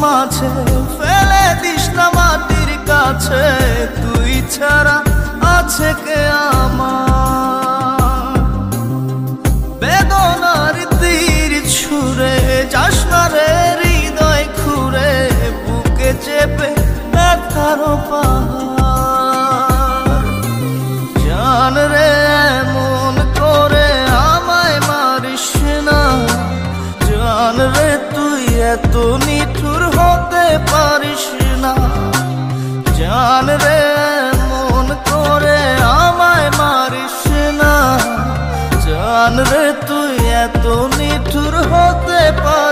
মাঝে ফেলে দিস না মাটির কাছে, তুই ছাড়া আছে কে আমার? বেদনার তীর ছুঁড়ে যাস না রে হৃদয় খুঁড়ে, বুকে চেপে ব্যথার পাহাড়। জান রে এমন করে আমায় মারিস না, জান রে তুই এত নিঠুর হতে পারিস না। জান রে এমন করে আমায় মারিস না, জান রে তুই এত নিঠুর হতে পারিস